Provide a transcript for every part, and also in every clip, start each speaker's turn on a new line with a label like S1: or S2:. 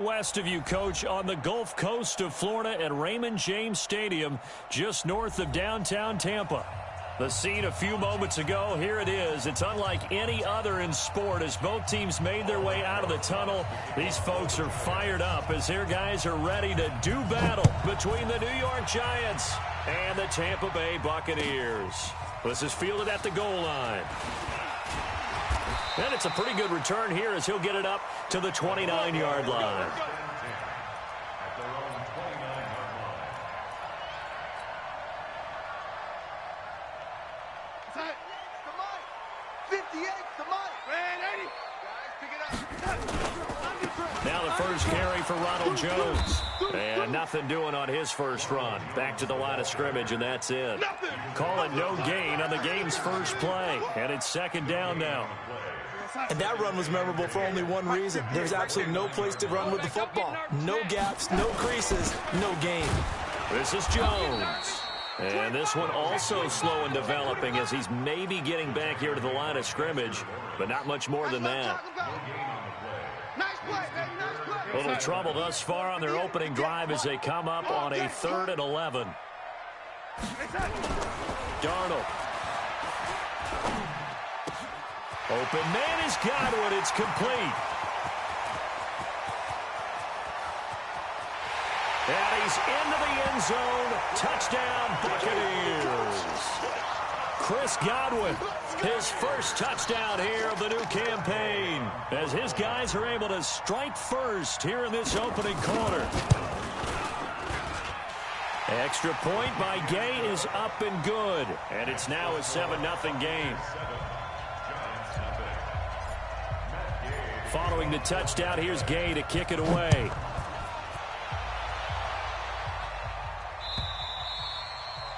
S1: West of you, Coach, on the Gulf Coast of Florida at Raymond James Stadium, just north of downtown Tampa. The scene a few moments ago, here it is. It's unlike any other in sport as both teams made their way out of the tunnel. These folks are fired up as their guys are ready to do battle between the New York Giants and the Tampa Bay Buccaneers. This is fielded at the goal line. And it's a pretty good return here as he'll get it up to the 29-yard line. Now the first carry for Ronald Jones. And nothing doing on his first run. Back to the line of scrimmage, and that's it. Call it no gain on the game's first play. And it's second down now.
S2: And that run was memorable for only one reason. There's absolutely no place to run with the football. No gaps, no creases, no gain.
S1: This is Jones. And this one also slow in developing as he's maybe getting back here to the line of scrimmage, but not much more than that. A little trouble thus far on their opening drive as they come up on a 3rd and 11. Darnold. Open man is Godwin. It's complete. And he's into the end zone. Touchdown, Buccaneers. Chris Godwin, his first touchdown here of the new campaign, as his guys are able to strike first here in this opening quarter. Extra point by Gay is up and good, and it's now a 7-0 game. Following the touchdown, here's Gay to kick it away.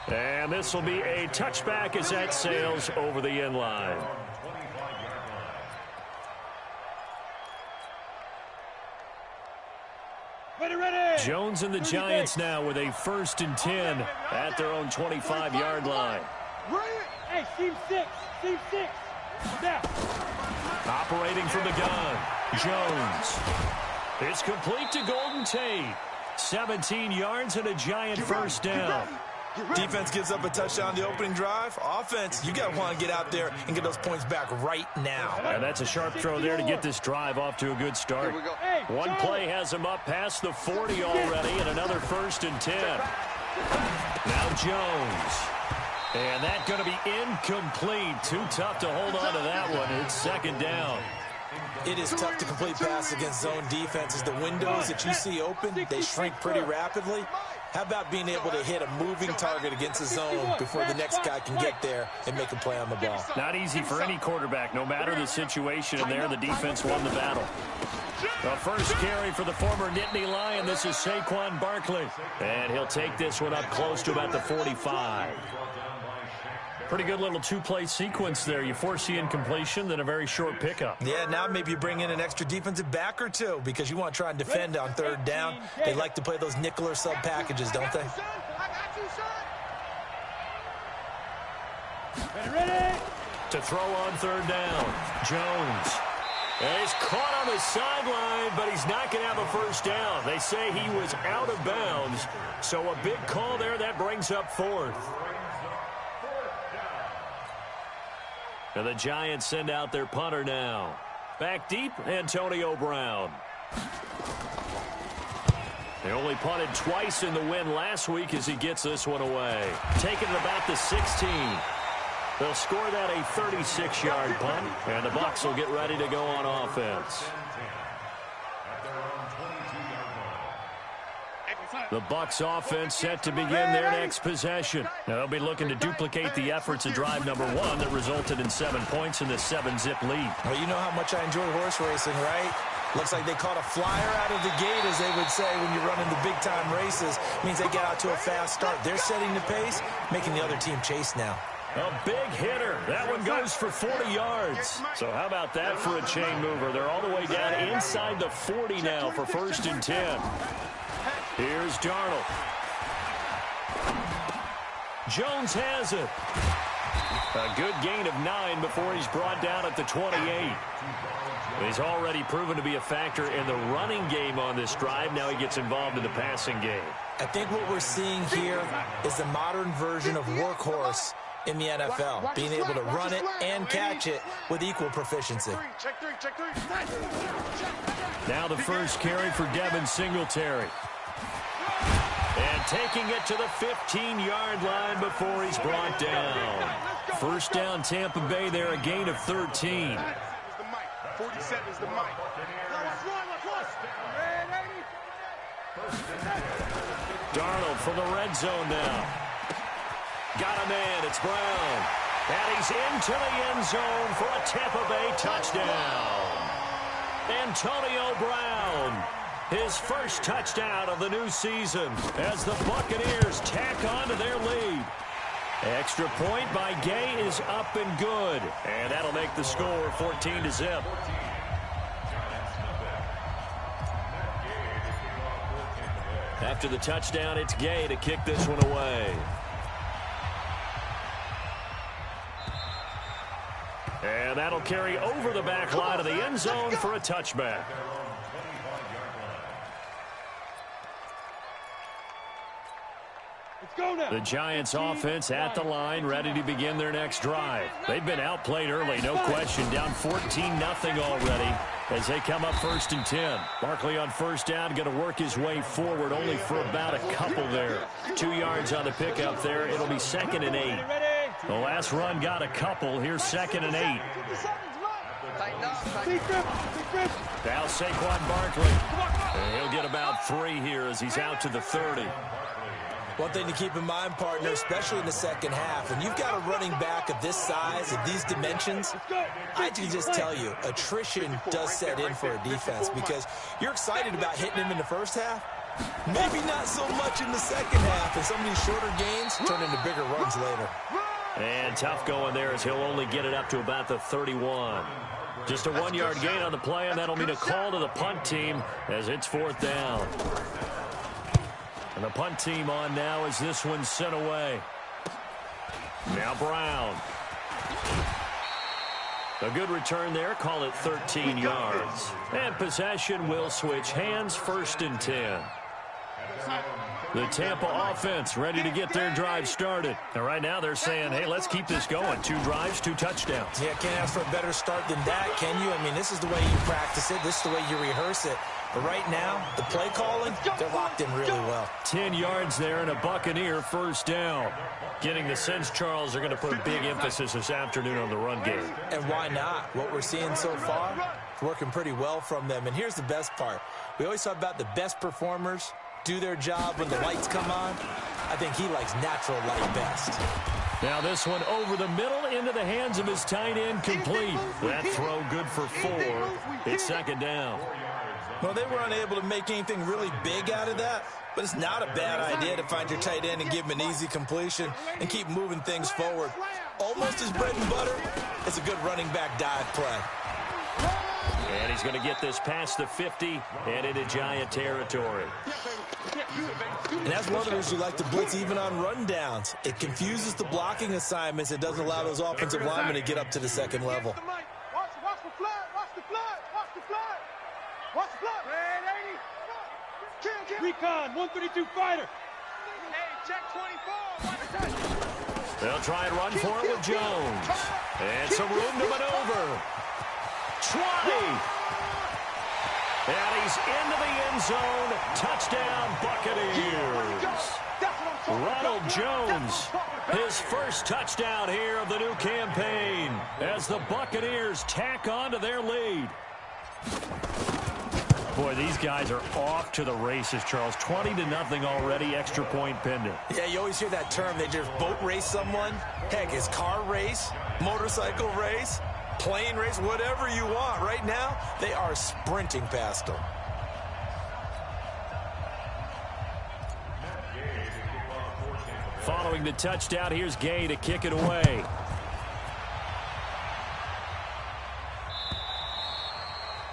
S1: And this will be a touchback as that sails over the end line. Jones and the Giants now with a 1st and 10 at their own 25-yard line.
S3: Hey, team 6. Now.
S1: Operating from the gun, Jones. It's complete to Golden Tate. 17 yards and a Giant first down.
S2: Defense gives up a touchdown on the opening drive. Offense, you got to want to get out there and get those points back right now.
S1: And that's a sharp throw there to get this drive off to a good start. One play has him up past the 40 already, and another 1st and 10. Now Jones. And that's going to be incomplete. Too tough to hold on to that one. It's second down.
S2: It is tough to complete passes against zone defenses. The windows that you see open, they shrink pretty rapidly. How about being able to hit a moving target against a zone before the next guy can get there and make a play on the ball?
S1: Not easy for any quarterback. No matter the situation in there, the defense won the battle. The first carry for the former Nittany Lion. This is Saquon Barkley. And he'll take this one up close to about the 45. Pretty good little two-play sequence there. You force the incompletion, then a very short pickup.
S2: Yeah, now maybe you bring in an extra defensive back or two because you want to try and defend on 3rd down. They like to play those nickel or sub packages, don't they?
S3: Ready?
S1: To throw on 3rd down, Jones. And he's caught on the sideline, but he's not going to have a first down. They say he was out of bounds, so a big call there. That brings up 4th. And the Giants send out their punter now. Back deep, Antonio Brown. They only punted twice in the win last week as he gets this one away. Taking it about the 16. They'll score that a 36-yard punt, and the Bucs will get ready to go on offense. The Bucs offense set to begin their next possession. Now they'll be looking to duplicate the efforts of drive number 1 that resulted in 7 points in the 7-zip lead.
S2: Well, you know how much I enjoy horse racing, right? Looks like they caught a flyer out of the gate, as they would say when you're running the big-time races. Means they get out to a fast start. They're setting the pace, making the other team chase now.
S1: A big hitter. That one goes for 40 yards. So how about that for a chain mover? They're all the way down inside the 40 now for 1st and 10. Here's Darnold. Jones has it. A good gain of 9 before he's brought down at the 28. He's already proven to be a factor in the running game on this drive. Now he gets involved in the passing game.
S2: I think what we're seeing here is the modern version of workhorse in the NFL, being able to run it and catch it with equal proficiency.
S1: Now the first carry for Devin Singletary. And taking it to the 15-yard line before he's brought down. First down, Tampa Bay there, a gain of 13.
S4: 47 is the mic.
S1: Darnold from the red zone now. Got a man, it's Brown. And he's into the end zone for a Tampa Bay touchdown. Antonio Brown, his first touchdown of the new season as the Buccaneers tack on to their lead. Extra point by Gay is up and good. And that'll make the score 14-0. After the touchdown, it's Gay to kick this one away. And that'll carry over the back line of the end zone for a touchback. The Giants offense at the line, ready to begin their next drive. They've been outplayed early, no question. Down 14-0 already as they come up 1st and 10. Barkley on first down, going to work his way forward only for about a couple there. 2 yards on the pickup there. It'll be 2nd and 8. The last run got a couple. Here's 2nd and 8. Now Saquon Barkley. And he'll get about 3 here as he's out to the 30.
S2: One thing to keep in mind, partner, especially in the second half, when you've got a running back of this size, of these dimensions, I can just tell you, attrition does set in for a defense because you're excited about hitting him in the first half. Maybe not so much in the second half, and some of these shorter gains turn into bigger runs later.
S1: And tough going there as he'll only get it up to about the 31. Just a 1-yard gain on the play, and that'll mean a call to the punt team as it's 4th down. And the punt team on now as this one's sent away. Now Brown. A good return there. Call it 13 yards. And possession will switch hands. 1st and 10. The Tampa offense ready to get their drive started. And right now they're saying, hey, let's keep this going. 2 drives, 2 touchdowns.
S2: Yeah, can't ask for a better start than that, can you? I mean, this is the way you practice it. This is the way you rehearse it. But right now, the play calling, they're locked in really well.
S1: 10 yards there and a Buccaneer first down. Getting the sense, Charles, they're going to put a big emphasis this afternoon on the run game.
S2: And why not? What we're seeing so far, it's working pretty well from them. And here's the best part. We always talk about the best performers do their job when the lights come on. I think he likes natural light best.
S1: Now this one over the middle into the hands of his tight end, complete. That throw good for 4. It's 2nd down.
S2: Well, they were unable to make anything really big out of that, but it's not a bad idea to find your tight end and give him an easy completion and keep moving things forward. Almost his bread and butter is a good running back dive play.
S1: And he's going to get this past the 50 and into Giant territory.
S2: And as runners, you like to blitz even on rundowns. It confuses the blocking assignments. It doesn't allow those offensive linemen to get up to the second level.
S3: Recon, 132 fighter.
S4: Hey, check 24.
S1: They'll try and run for it with Jones. And some room to maneuver. 20. And he's into the end zone. Touchdown, Buccaneers. Ronald Jones, his first touchdown here of the new campaign as the Buccaneers tack on to their lead. Boy, these guys are off to the races, Charles. 20-0 already, extra point pending.
S2: Yeah, you always hear that term. They just boat race someone. Heck, it's car race, motorcycle race, plane race, whatever you want. Right now, they are sprinting past them.
S1: Following the touchdown, here's Gay to kick it away.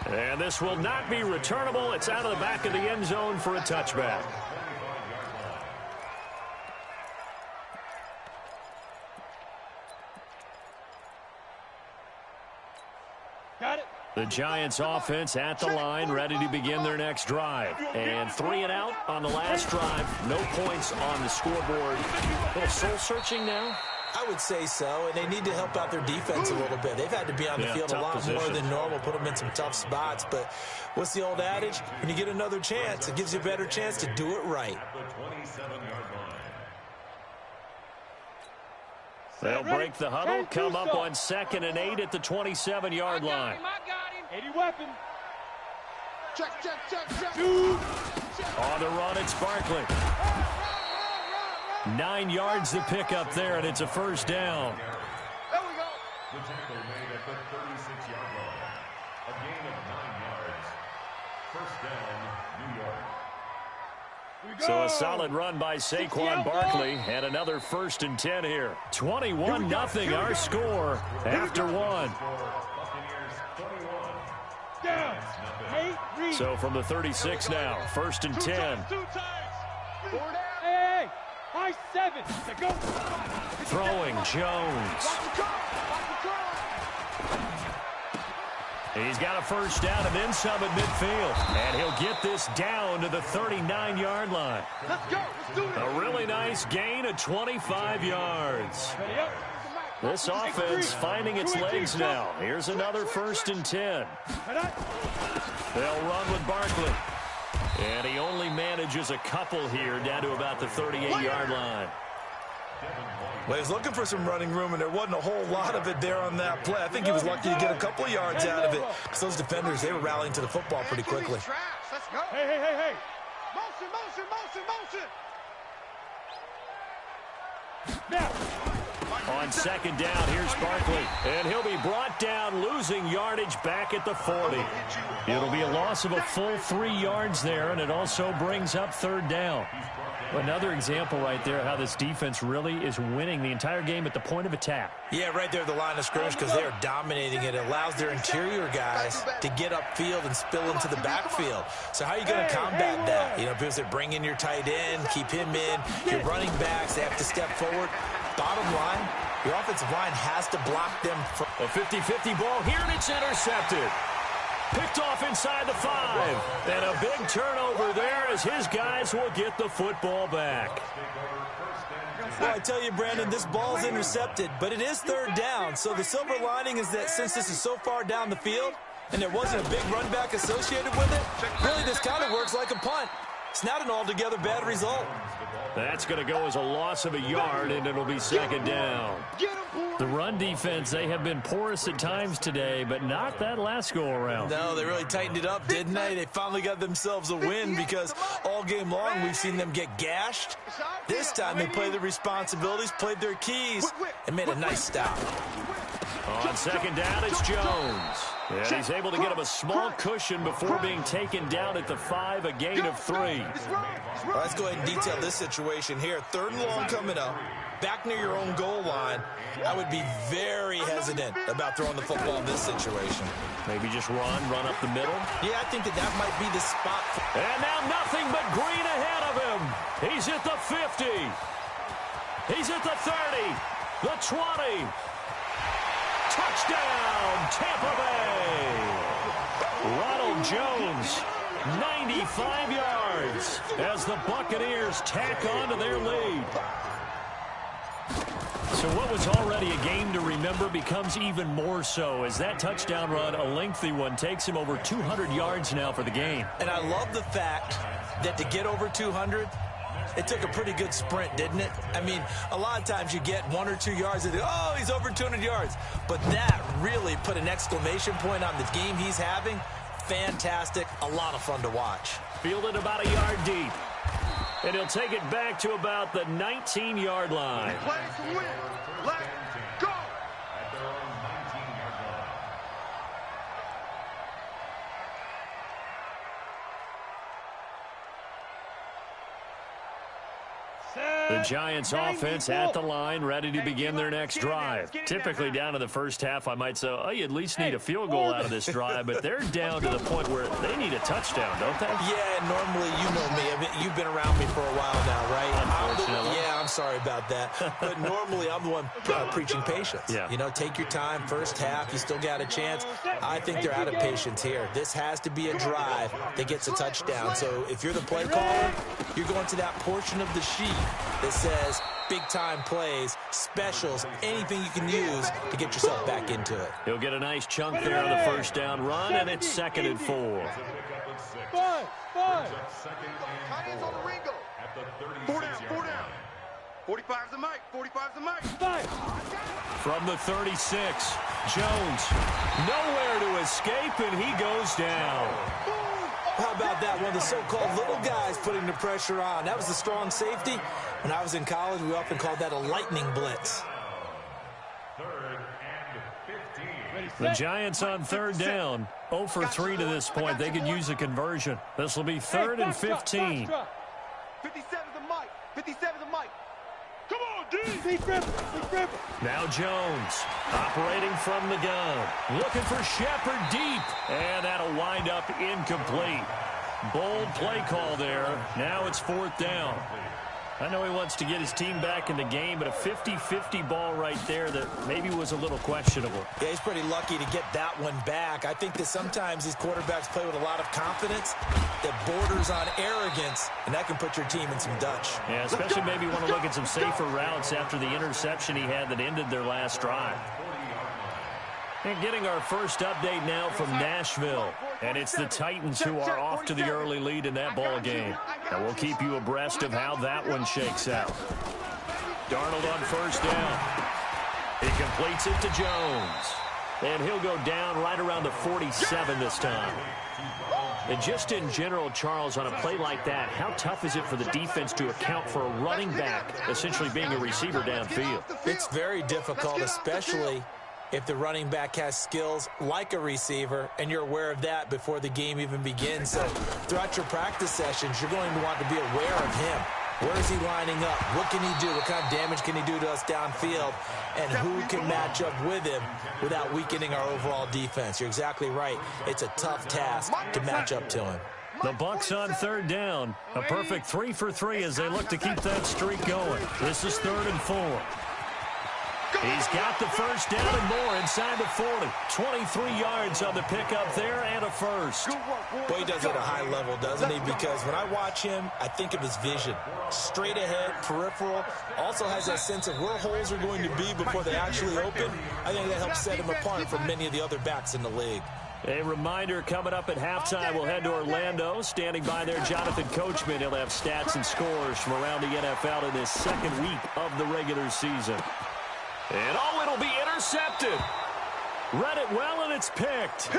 S1: And this will not be returnable. It's out of the back of the end zone for a touchback. The Giants offense at the line, ready to begin their next drive. And 3 and out on the last drive. No points on the scoreboard. A little soul-searching now?
S2: I would say so, and they need to help out their defense a little bit. They've had to be on the field a lot more than normal, put them in some tough spots. But what's the old adage? When you get another chance, it gives you a better chance to do it right.
S1: They'll break the huddle, come up on 2nd and 8 at the 27-yard line.
S3: 80 weapon.
S4: Check.
S1: On the run, it's Barkley. 9 yards to pick up there, and it's a first down.
S4: There we go.
S5: The tackle made at the 36-yard line. A gain of 9 yards. First down, New York.
S1: So a solid run by Saquon Barkley, and another 1st and 10 here. 21-0 our score after 1.
S3: Down.
S1: So from the 36 now, 1st and 10.
S3: Hey, high 7. Go.
S1: Throwing Jones. He's got a first down and then some at midfield. And he'll get this down to the 39-yard line.
S4: Let's go. Let's do this.
S1: A really nice gain of 25 yards. This offense finding its legs now. Here's another 1st and 10. They'll run with Barkley. And he only manages a couple here down to about the 38-yard line.
S2: Well, he was looking for some running room, and there wasn't a whole lot of it there on that play. I think he was lucky to get a couple of yards out of it, because those defenders, they were rallying to the football pretty quickly.
S4: Let's go.
S3: Hey.
S4: Motion.
S3: Now.
S1: On 2nd down, here's Barkley. And he'll be brought down, losing yardage back at the 40. It'll be a loss of a full 3 yards there, and it also brings up 3rd down. Another example right there how this defense really is winning the entire game at the point of attack.
S2: Yeah, right there at the line of scrimmage, because they are dominating it. It allows their interior guys to get upfield and spill into the backfield. So how are you going to combat that? You know, because they bring in your tight end, keep him in. Your running backs, they have to step forward. Bottom line, your offensive line has to block them.
S1: A 50-50 ball here, and it's intercepted. Picked off inside the 5. And a big turnover there as his guys will get the football back.
S2: Well, I tell you, Brandon, this ball's intercepted, but it is 3rd down. So the silver lining is that since this is so far down the field and there wasn't a big run back associated with it, really this kind of works like a punt. It's not an altogether bad result.
S1: That's going to go as a loss of a yard, and it'll be 2nd down. The run defense, they have been porous at times today, but not that last go-around.
S2: No, they really tightened it up, didn't they? They finally got themselves a win because all game long we've seen them get gashed. This time they played their responsibilities, played their keys, and made a nice stop.
S1: On 2nd down, it's Jones. And he's able to get him a small cushion before being taken down at the 5, a gain of 3.
S2: Well, let's go ahead and detail this situation here. 3rd and long coming up, back near your own goal line. I would be very hesitant about throwing the football in this situation.
S1: Maybe just run up the middle.
S2: Yeah, I think that might be the spot.
S1: And now nothing but green ahead of him. He's at the 50. He's at the 30, the 20. Touchdown, Tampa Bay! Ronald Jones, 95 yards as the Buccaneers tack on to their lead. So what was already a game to remember becomes even more so as that touchdown run, a lengthy one, takes him over 200 yards now for the game.
S2: And I love the fact that to get over 200, it took a pretty good sprint, didn't it? I mean, a lot of times you get 1 or 2 yards and oh, he's over 200 yards. But that really put an exclamation point on the game he's having. Fantastic. A lot of fun to watch.
S1: Fielded about a yard deep. And he'll take it back to about the 19-yard line.
S4: Play to win. Let's go.
S5: At their own 19-yard line.
S1: The Giants offense at the line, ready to begin their next drive. Typically down to the first half, I might say, oh, you at least need a field goal out of this drive, but they're down to the point where they need a touchdown, don't they?
S2: Yeah, normally, you know me. I mean, you've been around me for a while now, right?
S1: Unfortunately.
S2: Yeah, I'm sorry about that. But normally I'm the one preaching patience.
S1: Yeah.
S2: You know, take your time. First half, you still got a chance. I think they're out of patience here. This has to be a drive that gets a touchdown. So if you're the play caller, you're going to that portion of the sheet that says big-time plays, specials, anything you can use to get yourself back into it.
S1: He'll get a nice chunk there on the first down run, and it's 2nd and 4.
S3: 5.
S4: Connie's on the Ringo. 4 down, 4 down. 45's the mic, 45's the mic.
S3: 5.
S1: From the 36, Jones nowhere to escape, and he goes down.
S2: How about that? One of the so-called little guys putting the pressure on. That was the strong safety. When I was in college, we often called that a lightning blitz.
S5: 3rd and 15.
S1: The Giants on 3rd down. 0 for 3 to this point. They could use a conversion. This will be 3rd and 15.
S4: 57's the mic, 57's the mic. Come on, D.
S3: Deep river.
S1: Now Jones operating from the gun. Looking for Shepard deep. And that'll wind up incomplete. Bold play call there. Now it's 4th down. I know he wants to get his team back in the game, but a 50-50 ball right there that maybe was a little questionable.
S2: Yeah, he's pretty lucky to get that one back. I think that sometimes these quarterbacks play with a lot of confidence that borders on arrogance, and that can put your team in some Dutch.
S1: Yeah, especially maybe want to look at some safer routes after the interception he had that ended their last drive. And getting our first update now from Nashville. And it's the Titans who are off to the early lead in that ball game. And we'll keep you abreast of how that one shakes out. Darnold on 1st down. He completes it to Jones. And he'll go down right around the 47 this time. And just in general, Charles, on a play like that, how tough is it for the defense to account for a running back essentially being a receiver downfield?
S2: It's very difficult, especially if the running back has skills like a receiver, and you're aware of that before the game even begins. So throughout your practice sessions, you're going to want to be aware of him. Where is he lining up? What can he do? What kind of damage can he do to us downfield? And who can match up with him without weakening our overall defense? You're exactly right. It's a tough task to match up to him.
S1: The Bucs on 3rd down. A perfect 3 for 3 as they look to keep that streak going. This is 3rd and 4. He's got the first down and more inside the 40. 23 yards on the pickup there and a first.
S2: Boy, he does it at a high level, doesn't he? Because when I watch him, I think of his vision. Straight ahead, peripheral. Also has that sense of where holes are going to be before they actually open. I think that helps set him apart from many of the other backs in the league.
S1: A reminder, coming up at halftime, we'll head to Orlando. Standing by there, Jonathan Coachman. He'll have stats and scores from around the NFL in his 2nd week of the regular season. And it'll be intercepted. Read it well, and it's picked.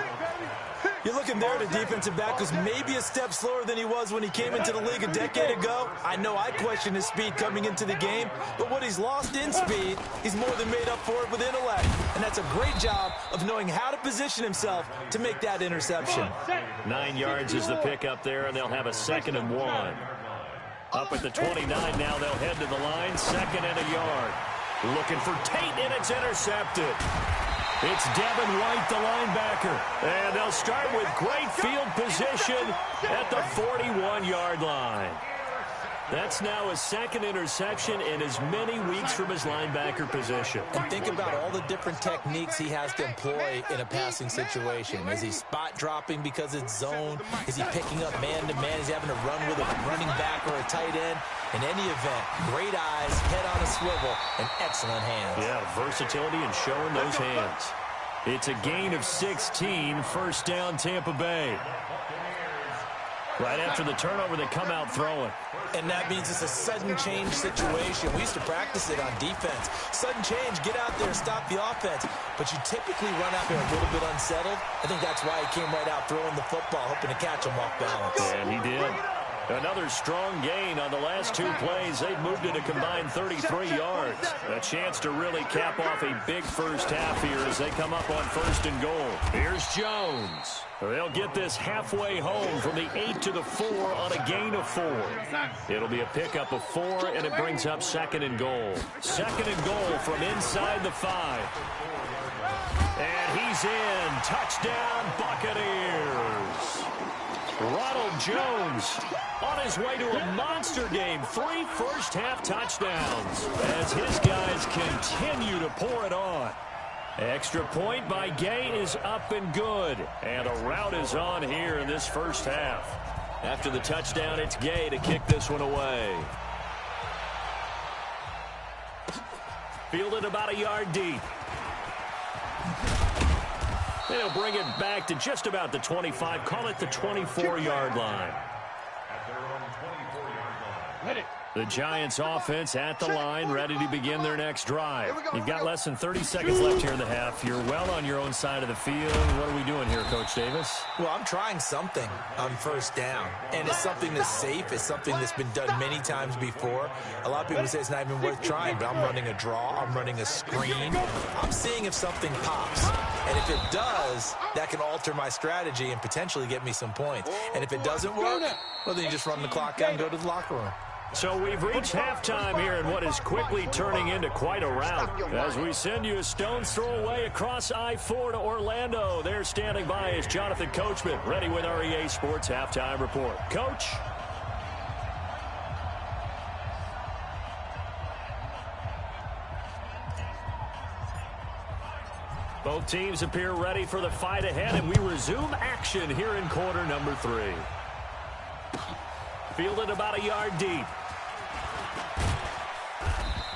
S2: You're looking there at a defensive back who's maybe a step slower than he was when he came into the league a decade ago. I know I questioned his speed coming into the game, but what he's lost in speed, he's more than made up for it with intellect. And that's a great job of knowing how to position himself to make that interception.
S1: 9 yards is the pickup there, and they'll have a 2nd and 1. Up at the 29 now, they'll head to the line, 2nd and a yard. Looking for Tate, and it's intercepted. It's Devin White, the linebacker. And they'll start with great field position at the 41-yard line. That's now his 2nd interception in as many weeks from his linebacker position.
S2: And think about all the different techniques he has to employ in a passing situation. Is he spot dropping because it's zone? Is he picking up man-to-man? Is he having to run with a running back or a tight end? In any event, great eyes, head on a swivel, and excellent hands.
S1: Yeah, versatility and showing those hands. It's a gain of 16, 1st down Tampa Bay. Right after the turnover, they come out throwing.
S2: And that means it's a sudden change situation. We used to practice it on defense. Sudden change, get out there, stop the offense. But you typically run out there a little bit unsettled. I think that's why he came right out throwing the football, hoping to catch him off balance.
S1: And he did. Another strong gain on the last 2 plays. They've moved it a combined 33 yards. A chance to really cap off a big first half here as they come up on 1st and goal. Here's Jones. They'll get this halfway home from the 8 to the 4 on a gain of 4. It'll be a pickup of 4, and it brings up 2nd and goal. 2nd and goal from inside the 5. And he's in. Touchdown, Buccaneers. Ronald Jones on his way to a monster game. 3 first-half touchdowns as his guys continue to pour it on. Extra point by Gay is up and good. And a rout is on here in this first half. After the touchdown, it's Gay to kick this one away. Fielded about a yard deep. They'll bring it back to just about the 25. Call it the 24-yard line.
S5: At their own 24-yard line.
S3: Hit it.
S1: The Giants offense at the line, ready to begin their next drive. You've got less than 30 seconds left here in the half. You're well on your own side of the field. What are we doing here, Coach Davis?
S2: Well, I'm trying something on first down, and it's something that's safe. It's something that's been done many times before. A lot of people say it's not even worth trying, but I'm running a draw. I'm running a screen. I'm seeing if something pops, and if it does, that can alter my strategy and potentially get me some points. And if it doesn't work, well, then you just run the clock out and go to the locker room.
S1: So we've reached halftime here in what is quickly turning into quite a rout. As we send you a stone's throw away across I-4 to Orlando. There standing by is Jonathan Coachman, ready with our EA Sports Halftime Report. Coach? Both teams appear ready for the fight ahead, and we resume action here in quarter number 3. Fielded about a yard deep.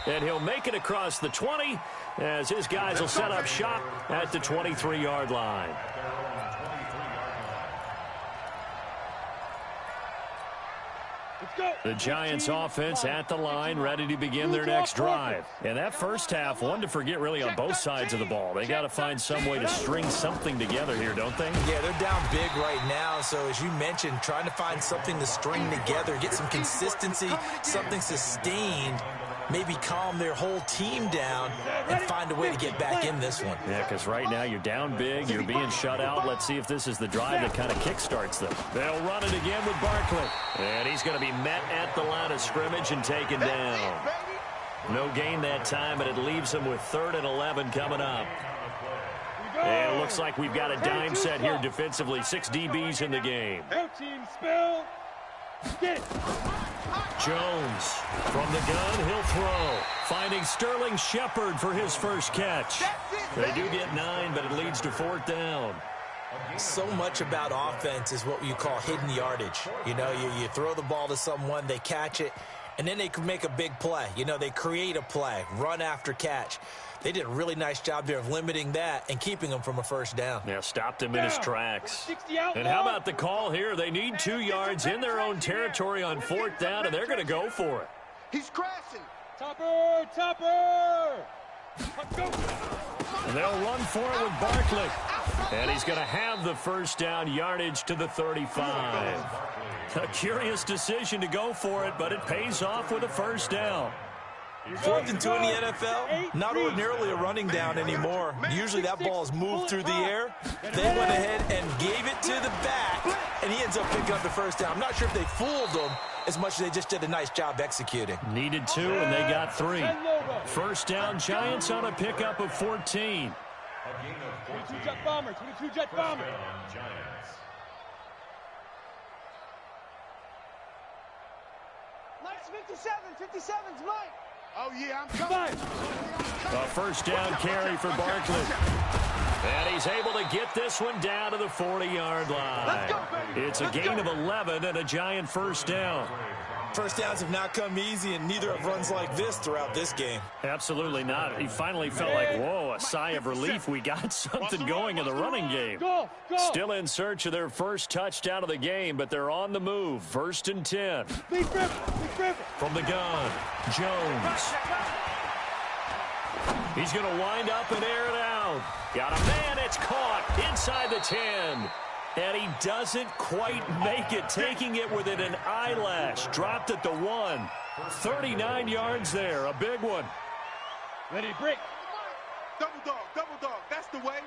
S1: And he'll make it across the 20 as his guys will set up shop at the 23-yard line. The Giants offense at the line, ready to begin their next drive. And that first half, one to forget really on both sides of the ball. They got to find some way to string something together here, don't they?
S2: Yeah, they're down big right now. So as you mentioned, trying to find something to string together, get some consistency, something sustained, maybe calm their whole team down and find a way to get back in this one.
S1: Yeah, because right now you're down big, you're being shut out. Let's see if this is the drive that kind of kickstarts them. They'll run it again with Barkley. And he's going to be met at the line of scrimmage and taken down. No gain that time, but it leaves him with 3rd and 11 coming up. And it looks like we've got a dime set here defensively. 6 DBs in the game.
S3: Team spill. Get it.
S1: Jones from the gun, he'll throw. Finding Sterling Shepard for his first catch. They do get 9, but it leads to 4th down.
S2: So much about offense is what you call hidden yardage. You know, you throw the ball to someone, they catch it, and then they can make a big play. You know, they create a play, run after catch. They did a really nice job there of limiting that and keeping him from a first down.
S1: Yeah, stopped him in his tracks. And how about the call here? They need 2 yards in their own territory on 4th down, and they're going to go for it.
S4: He's crashing.
S3: Topper, topper.
S1: And they'll run for it with Barkley. And he's going to have the first down, yardage to the 35. A curious decision to go for it, but it pays off with a first down.
S2: 4th and 2 in the NFL, not ordinarily a running down anymore. Usually that ball is moved through the air. They went ahead and gave it to the back, and he ends up picking up the first down. I'm not sure if they fooled him as much as they just did a nice job executing.
S1: Needed 2, and they got 3. First down, Giants on a pickup of 14.
S3: 22 jet bomber, 22 jet bomber.
S6: Mike's 57, 57's Mike.
S4: Oh, yeah, I'm coming.
S1: A first down carry for Barkley. And he's able to get this one down to the 40-yard line. It's a gain of 11 and a Giant first down.
S2: First downs have not come easy, and neither have runs like this throughout this game.
S1: Absolutely not. He finally felt like, whoa, a sigh of relief. We got something going in the running game. Still in search of their first touchdown of the game, but they're on the move. 1st and 10. From the gun, Jones. He's going to wind up and air it out. Got a man, it's caught inside the 10. And he doesn't quite make it, taking it within an eyelash. Dropped at the 1. 39 yards there, a big one.
S3: Ready to break.
S4: Double dog, that's the way.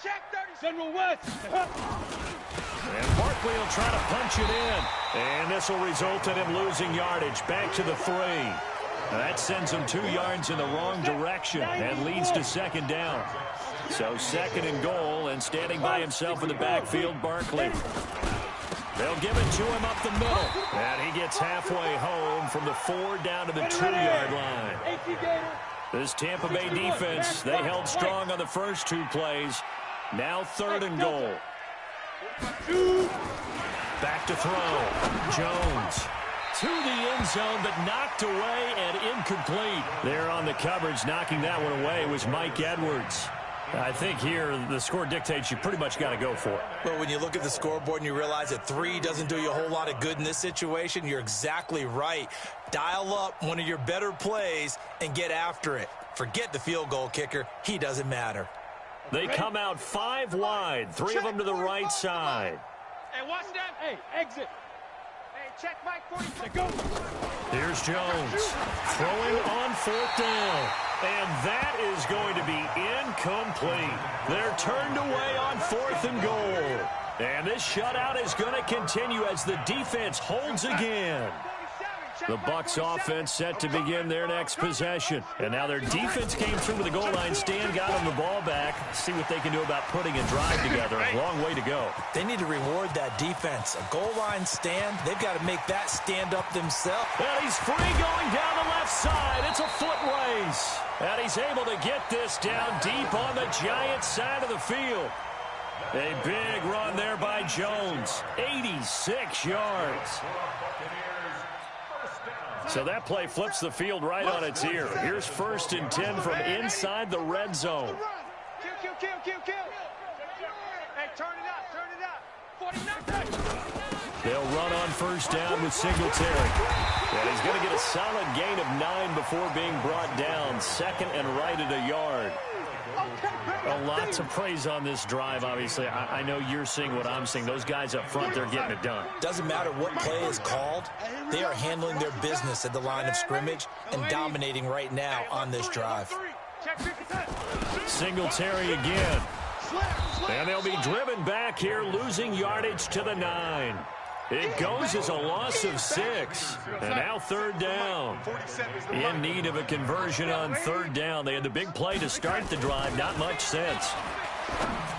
S3: Check 30. General West.
S1: And Barkley will try to punch it in. And this will result in him losing yardage. Back to the 3. That sends him 2 yards in the wrong direction and leads to 2nd down. So 2nd and goal, and standing by himself in the backfield, Barkley. They'll give it to him up the middle. And he gets halfway home from the 4 down to the 2-yard line. This Tampa Bay defense, they held strong on the first 2 plays. Now 3rd and goal. Back to throw. Jones to the end zone, but knocked away and incomplete. There on the coverage, knocking that one away was Mike Edwards. I think here the score dictates you pretty much got to go for it.
S2: Well, when you look at the scoreboard and you realize that 3 doesn't do you a whole lot of good in this situation, you're exactly right. Dial up one of your better plays and get after it. Forget the field goal kicker. He doesn't matter.
S1: They come out 5 wide, 3 of them to the right side.
S3: Hey, watch that. Hey, exit.
S6: Hey, check Mike 45. Go.
S1: Here's Jones throwing on 4th down. And that is going to be incomplete. They're turned away on 4th and goal. And this shutout is going to continue as the defense holds again. The Bucs offense set to begin their next possession. And now their defense came through with the goal line stand, got them the ball back. See what they can do about putting a drive together. A long way to go.
S2: They need to reward that defense. A goal line stand, they've got to make that stand up themselves.
S1: And he's free going down the left side. It's a foot race. And he's able to get this down deep on the Giants side of the field. A big run there by Jones. 86 yards. So that play flips the field right on its ear. Here's 1st and 10 from inside the red zone.
S6: Kill. Hey, turn it up. 49.
S1: They'll run on 1st down with Singletary. And he's going to get a solid gain of 9 before being brought down. 2nd and right at a yard. A lot to praise on this drive, obviously. I know you're seeing what I'm seeing. Those guys up front, they're getting it done.
S2: Doesn't matter what play is called. They are handling their business at the line of scrimmage and dominating right now on this drive.
S1: Singletary again. And they'll be driven back here, losing yardage to the 9. It goes as a loss of 6. And now 3rd down. In need of a conversion on 3rd down. They had the big play to start the drive. Not much sense.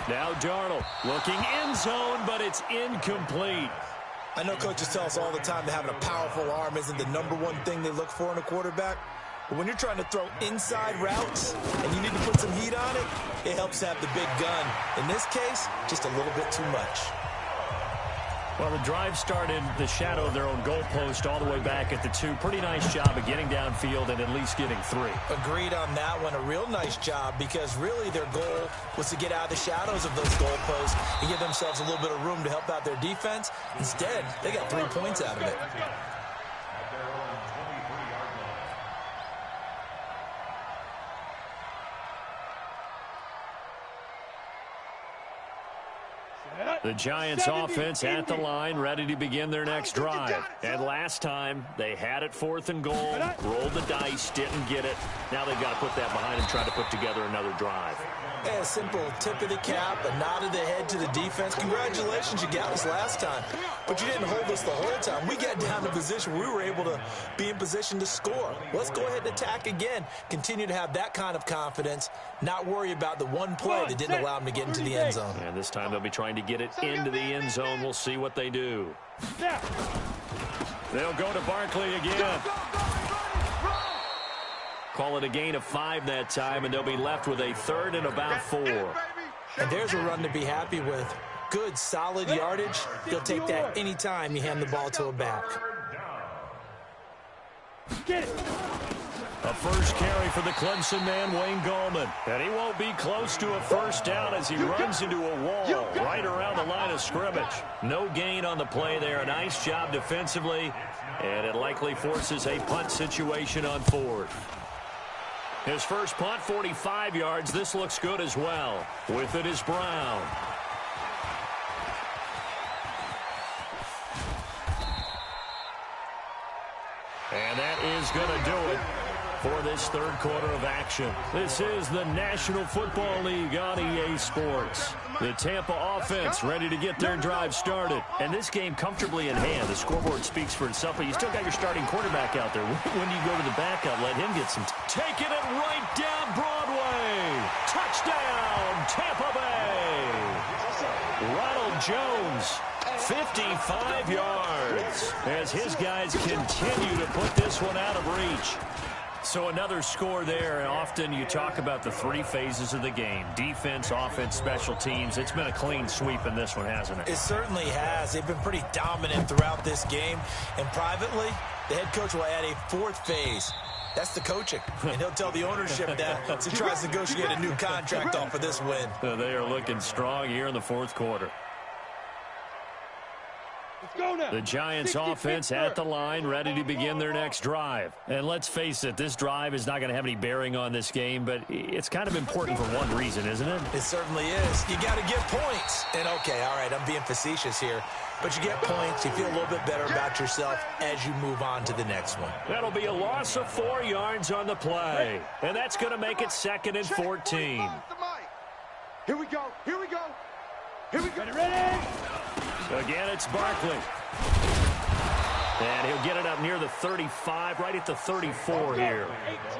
S1: Now Darnold looking end zone, but it's incomplete.
S2: I know coaches tell us all the time that having a powerful arm isn't the #1 thing they look for in a quarterback. But when you're trying to throw inside routes and you need to put some heat on it, it helps have the big gun. In this case, just a little bit too much.
S1: Well, the drive started the shadow of their own goalpost all the way back at the 2. Pretty nice job of getting downfield and at least getting 3.
S2: Agreed on that one. A real nice job because really their goal was to get out of the shadows of those goalposts and give themselves a little bit of room to help out their defense. Instead, they got 3 points out of it.
S1: The Giants offense at the line, ready to begin their next drive. And last time, they had it 4th and goal, rolled the dice, didn't get it. Now they've got to put that behind and try to put together another drive.
S2: A simple tip of the cap, a nod of the head to the defense. Congratulations, you got us last time. But you didn't hold us the whole time. We got down to position where we were able to be in position to score. Let's go ahead and attack again. Continue to have that kind of confidence. Not worry about the one play that didn't allow them to get into the end zone.
S1: And this time they'll be trying to get it into the end zone. We'll see what they do. They'll go to Barkley again. Call it a gain of 5 that time, and they'll be left with a 3rd and about 4.
S2: And there's a run to be happy with. Good, solid yardage. You'll take that anytime you hand the ball to a back.
S3: Get it.
S1: A first carry for the Clemson man, Wayne Gallman. And he won't be close to a 1st down as he runs into a wall right around the line of scrimmage. No gain on the play there. A nice job defensively, and it likely forces a punt situation on 4th. His first punt, 45 yards. This looks good as well. With it is Brown. And that is going to do it for this 3rd quarter of action. This is the National Football League on EA Sports. The Tampa offense ready to get their drive started. And this game comfortably in hand. The scoreboard speaks for itself, but you still got your starting quarterback out there. When you go to the backup, let him get some. Taking it right down Broadway. Touchdown, Tampa Bay. Ronald Jones 55 yards as his guys continue to put this one out of reach. So another score there, and often you talk about the three phases of the game: defense, offense, special teams. It's been a clean sweep in this one, hasn't it?
S2: It certainly has. They've been pretty dominant throughout this game. And privately, the head coach will add a fourth phase. That's the coaching. And he'll tell the ownership that as he tries to negotiate a new contract off of this win.
S1: They are looking strong here in the fourth quarter. The Giants offense at the line, ready to begin their next drive. And let's face it, this drive is not going to have any bearing on this game, but it's kind of important for one reason, isn't it?
S2: It certainly is. You got to get points. And okay, all right, I'm being facetious here, but you get points, you feel a little bit better about yourself as you move on to the next one.
S1: That'll be a loss of 4 yards on the play, and that's going to make it 2nd and 14.
S4: Here we go. Here we go. Here we go.
S6: Ready?
S1: Again, it's Barkley. And he'll get it up near the 35, right at the 34 here.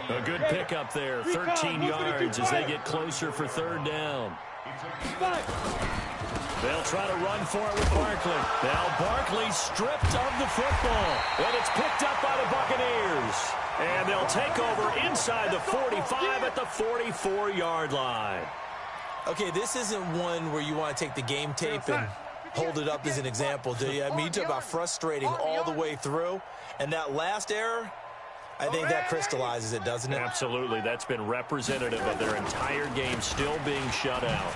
S1: A good pickup there, 13 yards as they get closer for 3rd down. They'll try to run for it with Barkley. Now Barkley stripped of the football, and it's picked up by the Buccaneers. And they'll take over inside the 45 at the 44-yard line.
S2: Okay, this isn't one where you want to take the game tape and hold it up as an example, do you? I mean, you talk about frustrating all the way through. And that last error, I think that crystallizes it, doesn't it?
S1: Absolutely. That's been representative of their entire game still being shut out.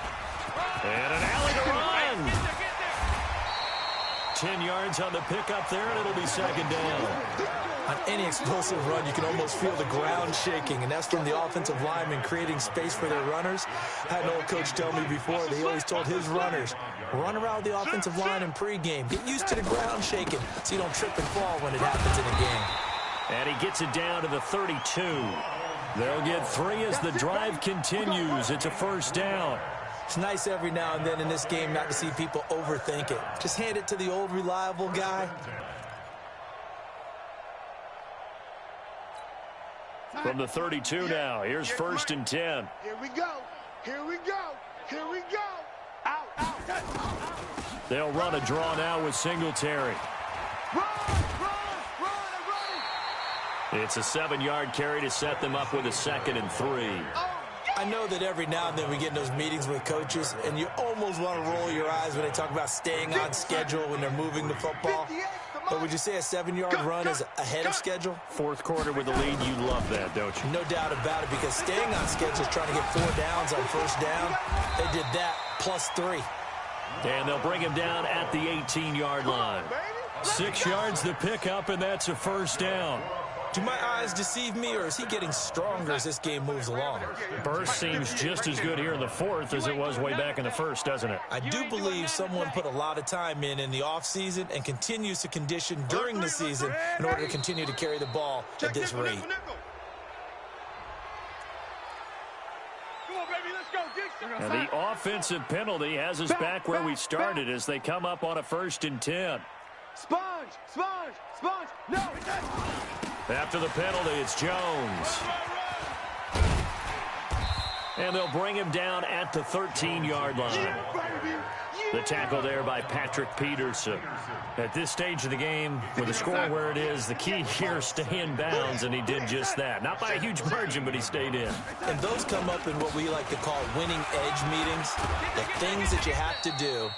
S1: And an alley to run. 10 yards on the pickup there, and it'll be 2nd down.
S2: On any explosive run, you can almost feel the ground shaking, and that's from the offensive linemen creating space for their runners. I had an old coach tell me before, that he always told his runners, run around the offensive line in pregame. Get used to the ground shaking so you don't trip and fall when it happens in a game.
S1: And he gets it down to the 32. They'll get 3 as the drive continues. It's a 1st down.
S2: It's nice every now and then in this game not to see people overthink it. Just hand it to the old reliable guy.
S1: From the 32 now, here's 1st and 10.
S4: Here we go. Here we go. Here we go. Out, out.
S1: They'll run a draw now with Singletary.
S4: Run.
S1: It's a 7-yard carry to set them up with a 2nd and 3.
S2: I know that every now and then we get in those meetings with coaches, and you almost want to roll your eyes when they talk about staying on schedule when they're moving the football. But would you say a 7-yard run is ahead of schedule?
S1: Fourth quarter with the lead, you love that, don't you?
S2: No doubt about it, because staying on schedule is trying to get 4 downs on 1st down. They did that plus 3.
S1: And they'll bring him down at the 18-yard line. 6 yards the pickup, and that's a 1st down.
S2: Do my eyes deceive me, or is he getting stronger as this game moves along?
S1: Burst seems just as good here in the 4th as it was way back in the 1st, doesn't it?
S2: I do believe someone put a lot of time in the offseason and continues to condition during the season in order to continue to carry the ball at this rate.
S1: And the offensive penalty has us back where we started as they come up on a 1st and 10.
S4: Sponge. No.
S1: After the penalty, it's Jones. And they'll bring him down at the 13-yard line. The tackle there by Patrick Peterson. At this stage of the game, with the score where it is, the key here is stay in bounds, and he did just that. Not by a huge margin, but he stayed in.
S2: And those come up in what we like to call winning edge meetings. The things that you have to do.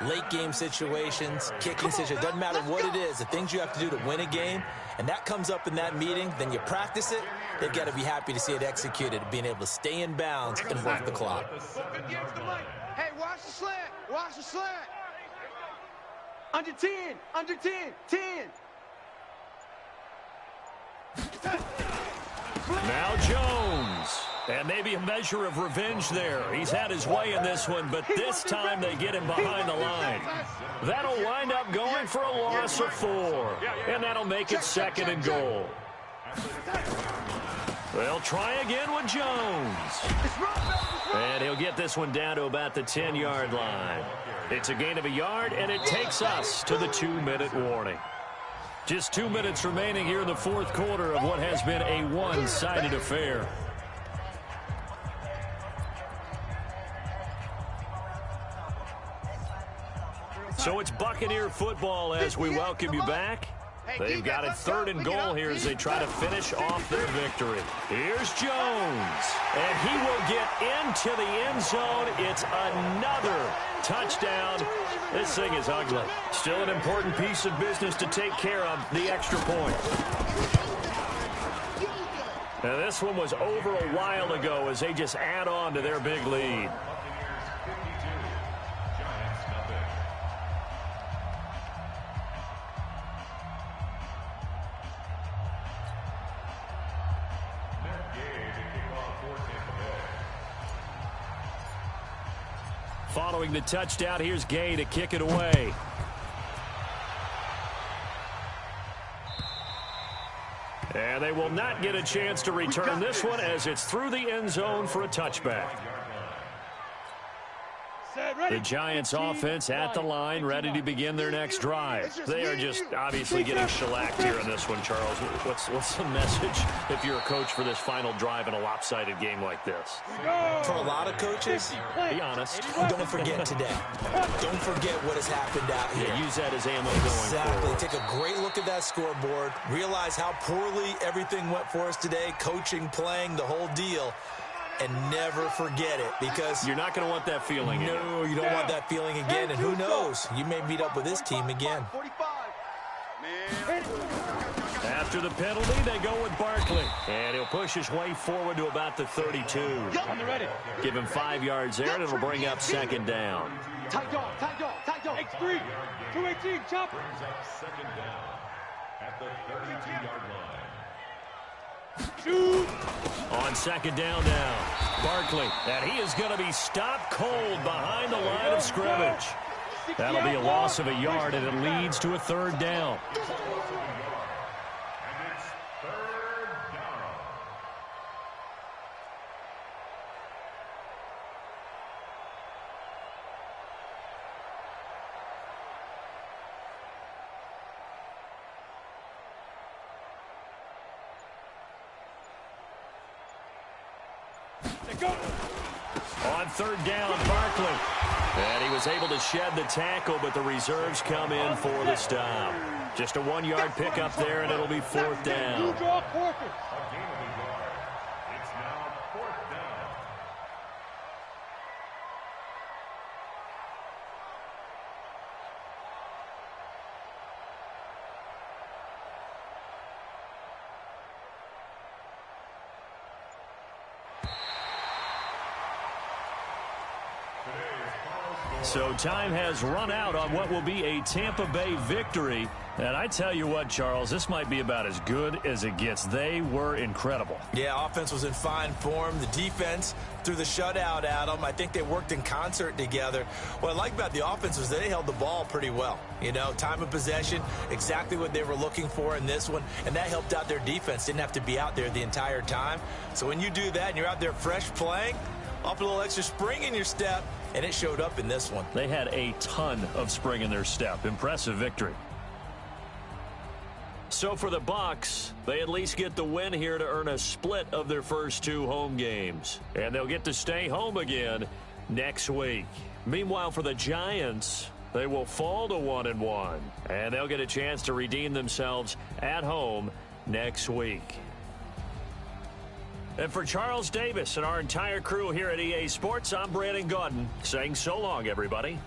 S2: Late game situations, kicking situations, doesn't matter what it is, the things you have to do to win a game, and that comes up in that meeting, then you practice it, they've got to be happy to see it executed, being able to stay in bounds and work the clock.
S6: Hey, watch the slant. Under 10.
S1: Now Jones. And maybe a measure of revenge there. He's had his way in this one, but this time they get him behind the line. That'll wind up going for a loss of 4. And that'll make it 2nd and goal. They'll try again with Jones. And he'll get this one down to about the 10-yard line. It's a gain of a yard, and it takes us to the 2-minute warning. Just 2 minutes remaining here in the 4th quarter of what has been a one-sided affair. So it's Buccaneer football as we welcome you back. They've got it 3rd and goal here as they try to finish off their victory. Here's Jones, and he will get into the end zone. It's another touchdown. This thing is ugly. Still an important piece of business to take care of, the extra point. Now this one was over a while ago as they just add on to their big lead. Following the touchdown, here's Gay to kick it away. And they will not get a chance to return this one as it's through the end zone for a touchback. The Giants offense at the line, ready to begin their next drive. They are just obviously getting shellacked here in this one, Charles. What's the message if you're a coach for this final drive in a lopsided game like this?
S2: For a lot of coaches,
S1: be honest.
S2: Don't forget today. Don't forget what has happened out here.
S1: Yeah, use that as ammo going forward.
S2: Take a great look at that scoreboard. Realize how poorly everything went for us today. Coaching, playing, the whole deal. And never forget it, because
S1: you're not going to want that feeling again.
S2: No, you don't want that feeling again. And who knows? You may meet up with this team again.
S1: After the penalty, they go with Barkley. And he'll push his way forward to about the 32. Give him 5 yards there, and it'll bring up 2nd down.
S6: Tight dog. X3. 218, chop.
S5: Brings up 2nd down at the 32-yard line.
S1: On 2nd down now, Barkley, and he is going to be stopped cold behind the line of scrimmage. That'll be a loss of a yard, and it leads to a 3rd down.
S5: And it's 3rd down.
S1: On 3rd down, Barkley. And he was able to shed the tackle, but the reserves come in for the stop. Just a 1-yard pickup there, and it'll be 4th down.
S5: A gain of a yard. It's now 4th down.
S1: So time has run out on what will be a Tampa Bay victory. And I tell you what, Charles, this might be about as good as it gets. They were incredible.
S2: Yeah, offense was in fine form. The defense threw the shutout at them. I think they worked in concert together. What I like about the offense was they held the ball pretty well. You know, time of possession, exactly what they were looking for in this one. And that helped out their defense. Didn't have to be out there the entire time. So when you do that and you're out there fresh playing, off a little extra spring in your step, and it showed up in this one.
S1: They had a ton of spring in their step. Impressive victory. So for the Bucs, they at least get the win here to earn a split of their first 2 home games. And they'll get to stay home again next week. Meanwhile, for the Giants, they will fall to 1-1. And they'll get a chance to redeem themselves at home next week. And for Charles Davis and our entire crew here at EA Sports, I'm Brandon Gaudin saying so long, everybody.